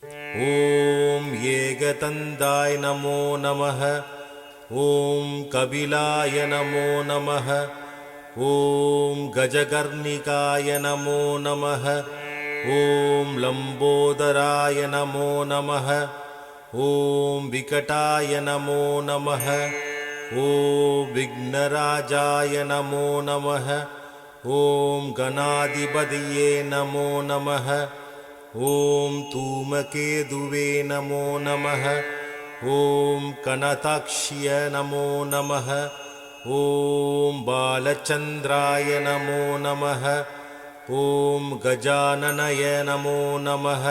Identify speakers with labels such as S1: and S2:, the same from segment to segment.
S1: ॐ एकदन्ताय नमो नमः। ॐ कपिलाय नमो नमः। ॐ गजकर्णिकाय नमो नमः। ॐ लम्बोदराय नमो नमः। ॐ विकटाय नमो नमः। ॐ विघ्नराजाय नमो नमः। ॐ गणाधिपतये नमो नमः। ॐ धूमकेतुवे नमो नमः। ॐ कनताक्ष्य नमो नमः। ॐ बालचन्द्राय नमो नमः। ॐ गजाननाय नमो नमः।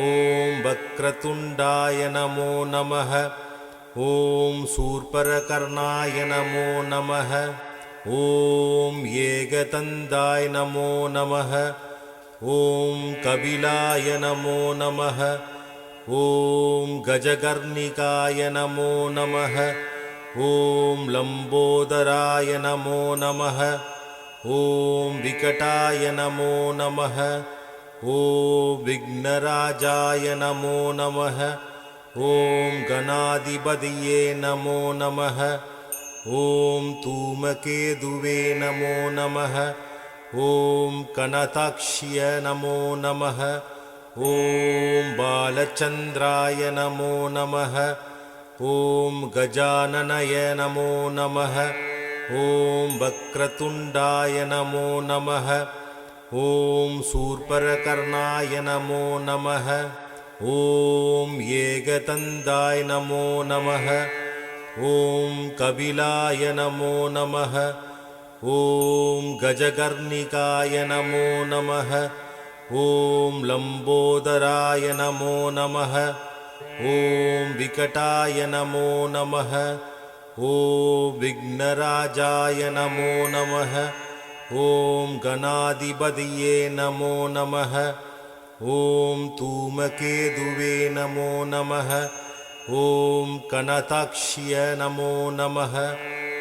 S1: ॐ वक्रतुण्डाय नमो नमः। ॐ शूर्पकर्णाय नमो नमः। ॐ एकदन्ताय नमो नमः। ॐ कपिलाय नमो नमः। ॐ गजकर्णिकाय नमो नमः। ॐ लम्बोदराय नमो नमः। ॐ विकटाय नमो नमः। ॐ विघ्नराजाय नमो नमः। ॐ गणाधिपतये नमो नमः। ॐ धूमकेतुवे नमो नमः। ॐ कनताक्ष्य नमो नमः। ॐ बालचन्द्राय नमो नमः। ॐ गजाननाय नमो नमः। ॐ वक्रतुण्डाय नमो नमः। ॐ शूर्पकर्णाय नमो नमः। ॐ एकदन्ताय नमो नमः। ॐ कपिलाय नमो नमः। ॐ गजकर्णिकाय नमो नमः। ॐ लम्बोदराय नमो नमः। ॐ विकटाय नमो नमः। ॐ विघ्नराजाय नमो नमः। ॐ गणाधिपतये नमो नमः। ॐ धूमकेतुवे नमो नमः। ॐ कनताक्ष्य नमो नमः।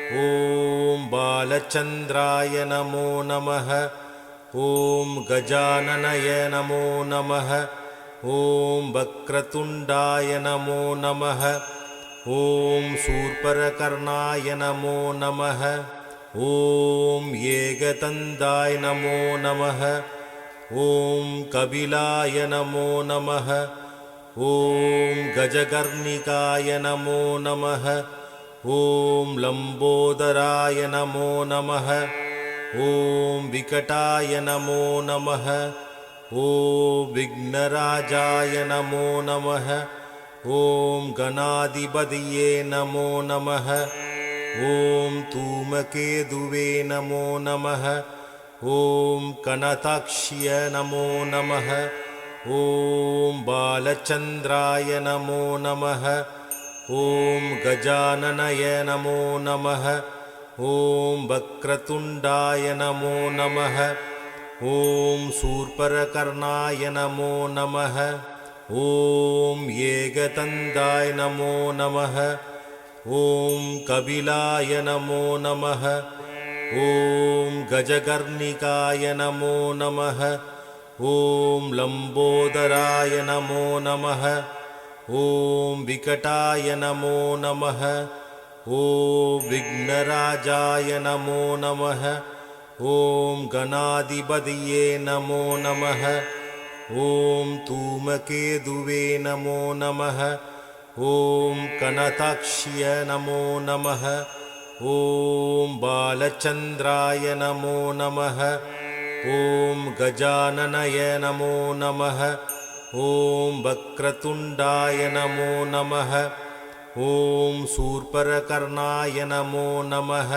S1: ॐ बालचन्द्राय नमो नमः। ॐ गजाननाय नमो नमः। ॐ वक्रतुण्डाय नमो नमः। ॐ शूर्पकर्णाय नमो नमः। ॐ एकदन्ताय नमो नमः। ॐ कपिलाय नमो नमः। ॐ गजकर्णिकाय नमो नमः। ॐ लम्बोदराय नमो नमः। ॐ विकटाय नमो नमः। ॐ विघ्नराजाय नमो नमः। ॐ गणाधिपतये नमो नमः। ॐ धूमकेतुवे नमो नमः। ॐ कनताक्ष्य नमो नमः। ॐ बालचन्द्राय नमो नमः। ॐ गजाननाय नमो नमः। ॐ वक्रतुण्डाय नमो नमः। ॐ शूर्पकर्णाय नमो नमः। ॐ एकदन्ताय नमो नमः। ॐ कपिलाय नमो नमः। ॐ गजकर्णिकाय नमो नमः। ॐ लम्बोदराय नमो नमः। ॐ विकटाय नमो नमः। ॐ विघ्नराजाय नमो नमः। ॐ गणाधिपतये नमो नमः। ॐ धूमकेतुवे नमो नमः। ॐ कनताक्ष्य नमो नमः। ॐ बालचन्द्राय नमो नमः। ॐ गजाननाय नमो नमः। ॐ वक्रतुण्डाय नमो नमः। ॐ शूर्पकर्णाय नमो नमः।